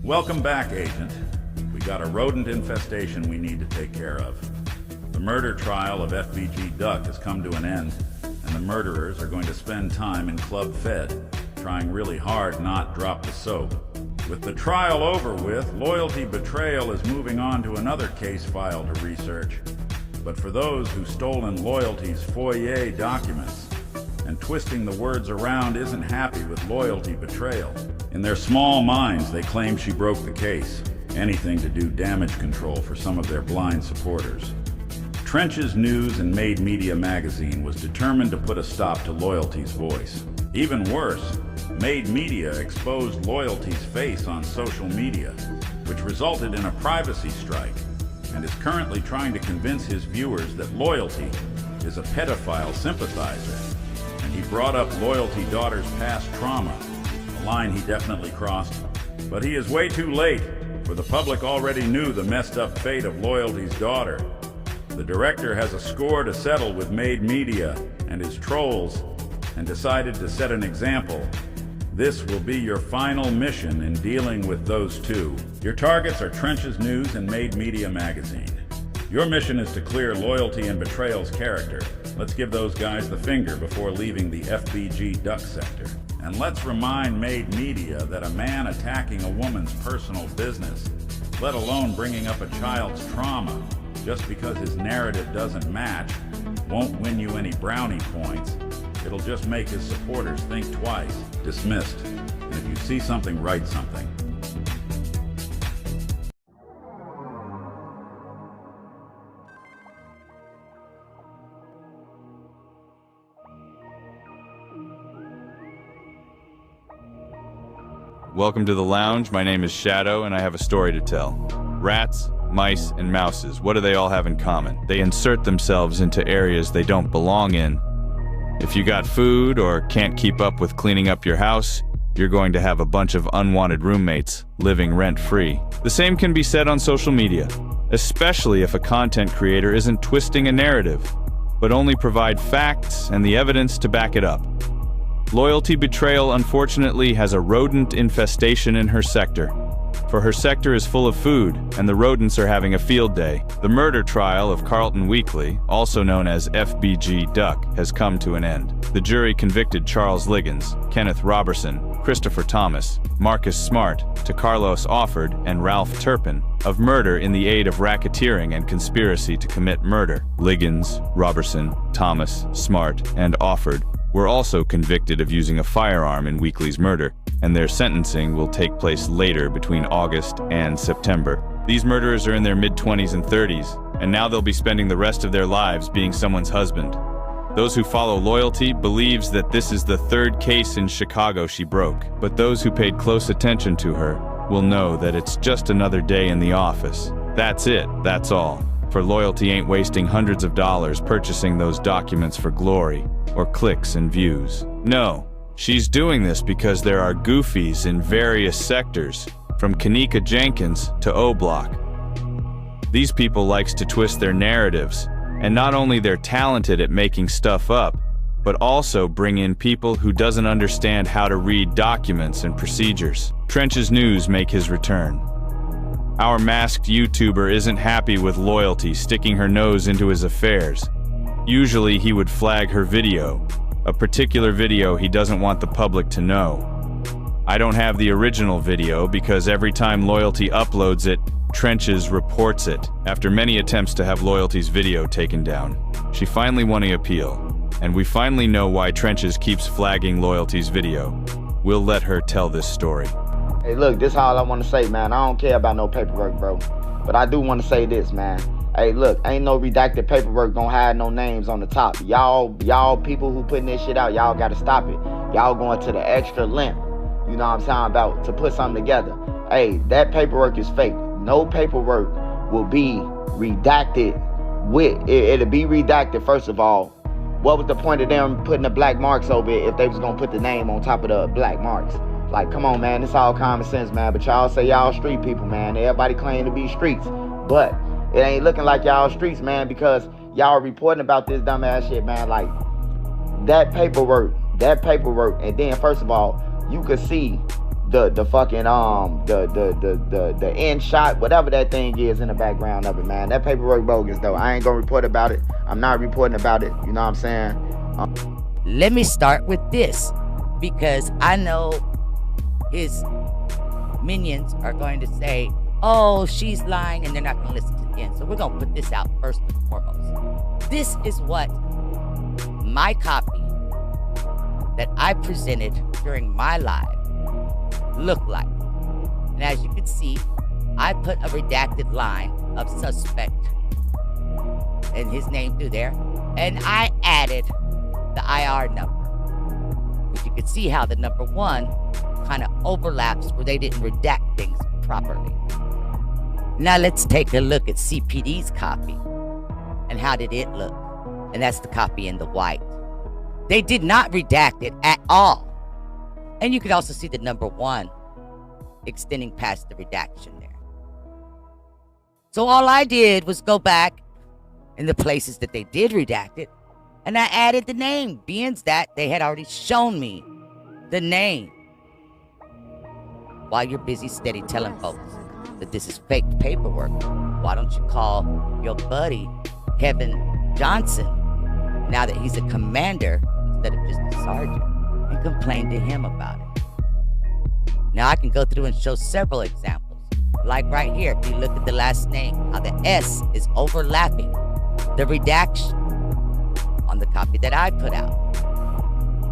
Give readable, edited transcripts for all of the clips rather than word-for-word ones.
Welcome back, Agent. We got a rodent infestation we need to take care of. The murder trial of FBG Duck has come to an end, and the murderers are going to spend time in Club Fed, trying really hard not drop the soap. With the trial over with, loyalty betrayal is moving on to another case file to research. But for those who stolen loyalty's foyer documents, and twisting the words around isn't happy with loyalty betrayal. In their small minds, they claim she broke the case. Anything to do damage control for some of their blind supporters. Trenches News and Made Media magazine was determined to put a stop to Loyalty's voice. Even worse, Made Media exposed Loyalty's face on social media, which resulted in a privacy strike, and is currently trying to convince his viewers that Loyalty is a pedophile sympathizer. And he brought up Loyalty daughter's past trauma, a line he definitely crossed. But he is way too late, for the public already knew the messed up fate of Loyalty's daughter. The director has a score to settle with Made Media and his trolls, and decided to set an example. This will be your final mission in dealing with those two. Your targets are Trenches News and Made Media magazine. Your mission is to clear Loyalty and Betrayal's character. Let's give those guys the finger before leaving the FBG Duck sector. And let's remind Made Media that a man attacking a woman's personal business, let alone bringing up a child's trauma, just because his narrative doesn't match, won't win you any brownie points. It'll just make his supporters think twice. Dismissed. And if you see something, write something. Welcome to the lounge. My name is Shadow, and I have a story to tell. Rats, mice, and mouses, what do they all have in common? They insert themselves into areas they don't belong in. If you got food or can't keep up with cleaning up your house, you're going to have a bunch of unwanted roommates living rent-free. The same can be said on social media, especially if a content creator isn't twisting a narrative, but only provide facts and the evidence to back it up. Loyalty Betrayal, unfortunately, has a rodent infestation in her sector. For her sector is full of food, and the rodents are having a field day. The murder trial of Carlton Weekly, also known as FBG Duck, has come to an end. The jury convicted Charles Liggins, Kenneth Robertson, Christopher Thomas, Marcus Smart, DeCarlos Offord, and Ralph Turpin of murder in the aid of racketeering and conspiracy to commit murder. Liggins, Robertson, Thomas, Smart, and Offord were also convicted of using a firearm in Weekly's murder, and their sentencing will take place later between August and September. These murderers are in their mid-20s and 30s, and now they'll be spending the rest of their lives being someone's husband. Those who follow Loyalty believes that this is the third case in Chicago she broke, but those who paid close attention to her will know that it's just another day in the office. That's it, that's all. For Loyalty ain't wasting hundreds of dollars purchasing those documents for glory, or clicks and views. No, she's doing this because there are goofies in various sectors, from Kanika Jenkins to O-Block. These people likes to twist their narratives, and not only they're talented at making stuff up, but also bring in people who doesn't understand how to read documents and procedures. Trenches News make his return. Our masked YouTuber isn't happy with Loyalty sticking her nose into his affairs. Usually he would flag her video, a particular video he doesn't want the public to know. I don't have the original video because every time Loyalty uploads it, Trenches reports it. After many attempts to have Loyalty's video taken down, she finally won the appeal, and we finally know why Trenches keeps flagging Loyalty's video. We'll let her tell this story. Hey, look, this is all I want to say, man. I don't care about no paperwork, bro. But I do want to say this, man. Hey, look, ain't no redacted paperwork gonna hide no names on the top. Y'all people who putting this shit out, y'all gotta stop it. Y'all going to the extra length, you know what I'm talking about, to put something together. Hey, that paperwork is fake. No paperwork will be redacted it'll be redacted, first of all. What was the point of them putting the black marks over it if they was gonna put the name on top of the black marks? Like, come on, man, it's all common sense, man. But y'all say y'all street people, man. Everybody claim to be streets. But it ain't looking like y'all streets, man, because y'all reporting about this dumbass shit, man. Like, that paperwork, and then, first of all, you could see the fucking the end shot, whatever that thing is in the background of it, man. That paperwork bogus though. I ain't gonna report about it. I'm not reporting about it. You know what I'm saying? Let me start with this, because I know his minions are going to say, oh, she's lying, and they're not going to listen to the end. So we're going to put this out first and foremost. This is what my copy that I presented during my live looked like. And as you can see, I put a redacted line of suspect and his name through there, and I added the IR number. But you can see how the number 1 kind of overlaps where they didn't redact things properly. Now let's take a look at CPD's copy. And how did it look? And that's the copy in the white. They did not redact it at all. And you could also see the number 1 extending past the redaction there. So all I did was go back in the places that they did redact it, and I added the name, being that they had already shown me the name. While you're busy steady telling folks that this is fake paperwork, why don't you call your buddy Kevin Johnson, now that he's a commander instead of just a sergeant, and complain to him about it? Now I can go through and show several examples. Like right here, if you look at the last name, how the S is overlapping the redaction on the copy that I put out.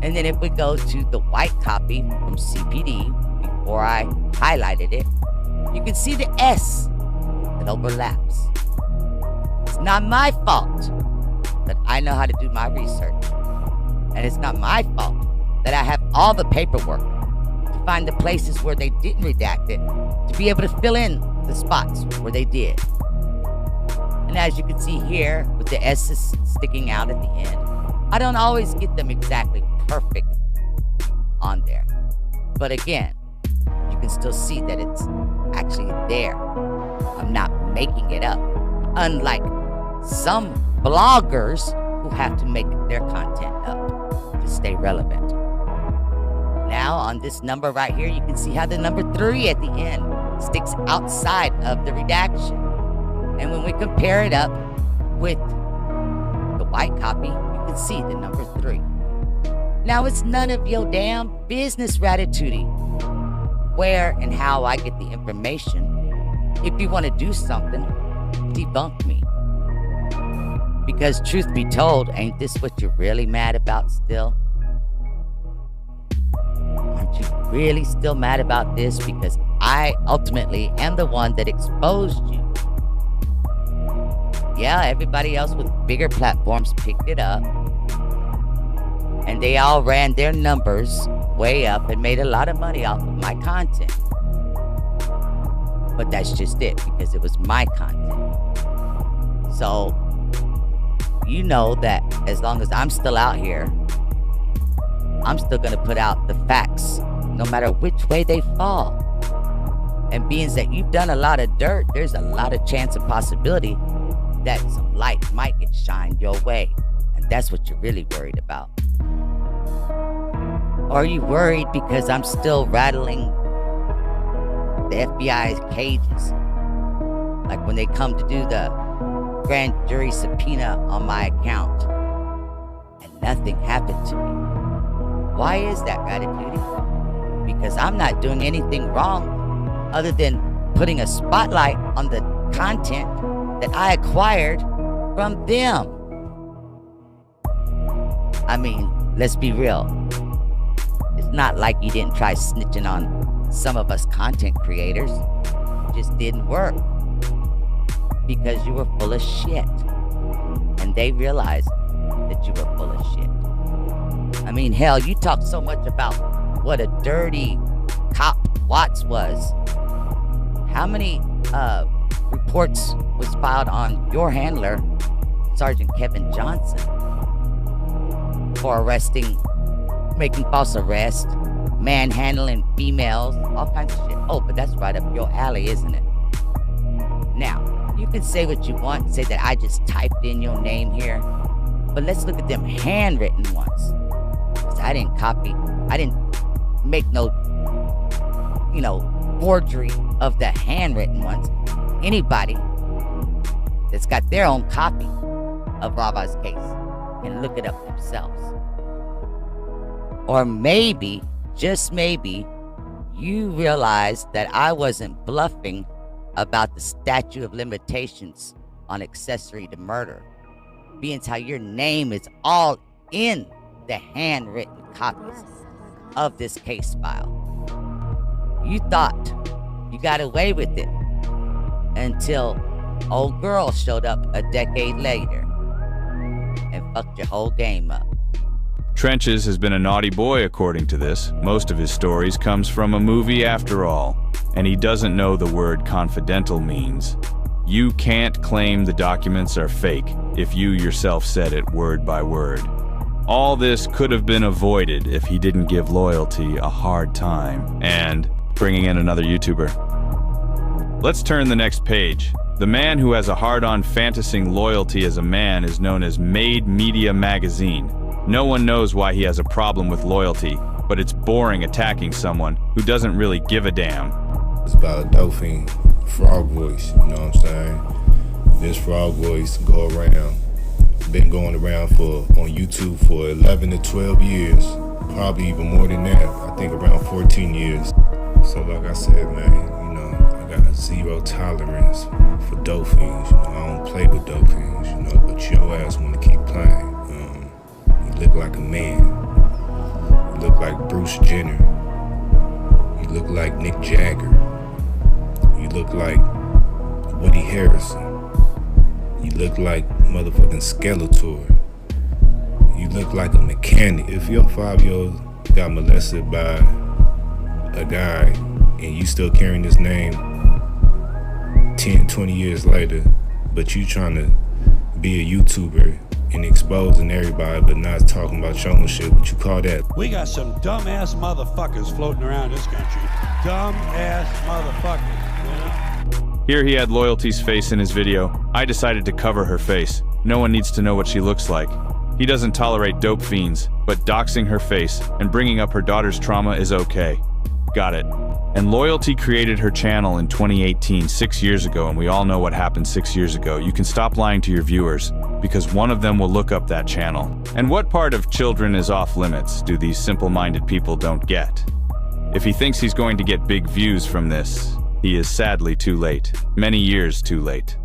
And then if we go to the white copy from CPD, before I highlighted it, you can see the S that overlaps. It's not my fault that I know how to do my research. And it's not my fault that I have all the paperwork to find the places where they didn't redact it, to be able to fill in the spots where they did. And as you can see here, with the S's sticking out at the end, I don't always get them exactly perfect on there. But again, you can still see that it's actually there. I'm not making it up. Unlike some bloggers who have to make their content up to stay relevant. Now on this number right here, you can see how the number 3 at the end sticks outside of the redaction. And when we compare it up with the white copy, you can see the number 3. Now it's none of your damn business, Ratatouille, where and how I get the information. If you want to do something, debunk me. Because truth be told, ain't this what you're really mad about still? Aren't you really still mad about this? Because I ultimately am the one that exposed you. Yeah, everybody else with bigger platforms picked it up. And they all ran their numbers way up and made a lot of money off of my content. But that's just it, because it was my content. So, you know that as long as I'm still out here, I'm still going to put out the facts, no matter which way they fall. And being that you've done a lot of dirt, there's a lot of chance and possibility that some light might get shined your way. And that's what you're really worried about. Or are you worried because I'm still rattling the FBI's cages? Like when they come to do the grand jury subpoena on my account and nothing happened to me. Why is that, Ratatouille? Because I'm not doing anything wrong other than putting a spotlight on the content that I acquired from them. I mean, let's be real. It's not like you didn't try snitching on some of us content creators. It just didn't work. Because you were full of shit. And they realized that you were full of shit. I mean, hell, you talk so much about what a dirty cop Watts was. How many reports was filed on your handler, Sergeant Kevin Johnson, for arresting, making false arrests, manhandling females, all kinds of shit? Oh, but that's right up your alley, isn't it? Now, you can say what you want, say that I just typed in your name here, but let's look at them handwritten ones. Because I didn't copy, I didn't make no forgery of the handwritten ones. Anybody that's got their own copy of Rava's case can look it up themselves. Or maybe, just maybe, you realize that I wasn't bluffing about the statute of limitations on accessory to murder, being how your name is all in the handwritten copies of this case file. You thought you got away with it until old girl showed up a decade later and fucked your whole game up. Trenches has been a naughty boy according to this. Most of his stories comes from a movie after all, and he doesn't know the word confidential means. You can't claim the documents are fake if you yourself said it word by word. All this could have been avoided if he didn't give loyalty a hard time. And bringing in another YouTuber. Let's turn the next page. The man who has a hard-on fantasizing loyalty as a man is known as Made Media Magazine. No one knows why he has a problem with loyalty, but it's boring attacking someone who doesn't really give a damn. It's about a dolphin frog voice, you know what I'm saying? This frog voice been going around on YouTube for 11 to 12 years, probably even more than that. I think around 14 years. So like I said, man, I got zero tolerance for dolphins. I don't play with dolphins, but your ass want to keep playing. You look like a man. You look like Bruce Jenner. You look like Nick Jagger. You look like Woody Harrison. You look like motherfucking Skeletor. You look like a mechanic. If your 5-year-old got molested by a guy and you still carrying his name 10, 20 years later, but you trying to be a YouTuber and exposing everybody but not talking about your own shit, what you call that? We got some dumbass motherfuckers floating around this country. Dumbass motherfuckers, Here he had Loyalty's face in his video. I decided to cover her face. No one needs to know what she looks like. He doesn't tolerate dope fiends, but doxing her face and bringing up her daughter's trauma is okay. Got it. And Loyalty created her channel in 2018, 6 years ago, and we all know what happened 6 years ago. You can stop lying to your viewers, because one of them will look up that channel. And what part of children is off limits do these simple-minded people don't get? If he thinks he's going to get big views from this, he is sadly too late. Many years too late.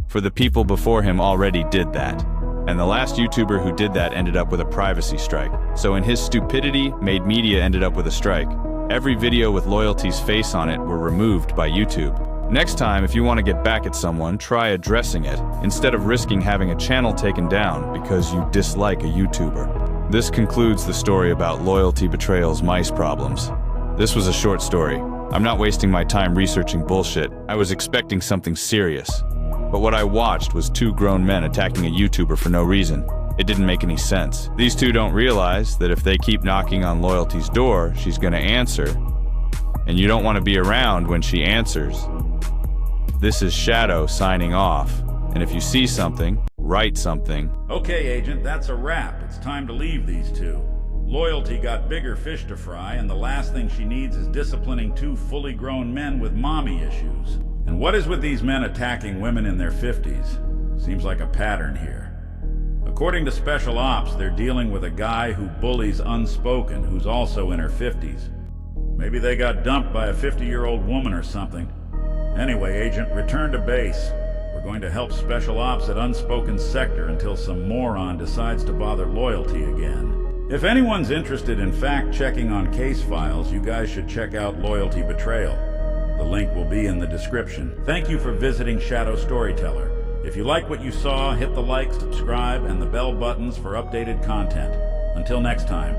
For the people before him already did that. And the last YouTuber who did that ended up with a privacy strike. So in his stupidity, Made Media ended up with a strike. Every video with Loyalty's face on it were removed by YouTube. Next time, if you want to get back at someone, try addressing it, instead of risking having a channel taken down because you dislike a YouTuber. This concludes the story about Loyalty Betrayal's mice problems. This was a short story. I'm not wasting my time researching bullshit. I was expecting something serious. But what I watched was two grown men attacking a YouTuber for no reason. It didn't make any sense. These two don't realize that if they keep knocking on Loyalty's door, she's gonna answer. And you don't want to be around when she answers. This is Shadow signing off. And if you see something, write something. Okay, Agent, that's a wrap. It's time to leave these two. Loyalty got bigger fish to fry, and the last thing she needs is disciplining two fully grown men with mommy issues. And what is with these men attacking women in their 50s? Seems like a pattern here. According to Special Ops, they're dealing with a guy who bullies Unspoken, who's also in her 50s. Maybe they got dumped by a 50-year-old woman or something. Anyway, Agent, return to base. We're going to help Special Ops at Unspoken Sector until some moron decides to bother Loyalty again. If anyone's interested in fact-checking on case files, you guys should check out Loyalty Betrayal. The link will be in the description. Thank you for visiting Shadow Storyteller. If you like what you saw, hit the like, subscribe, and the bell buttons for updated content. Until next time.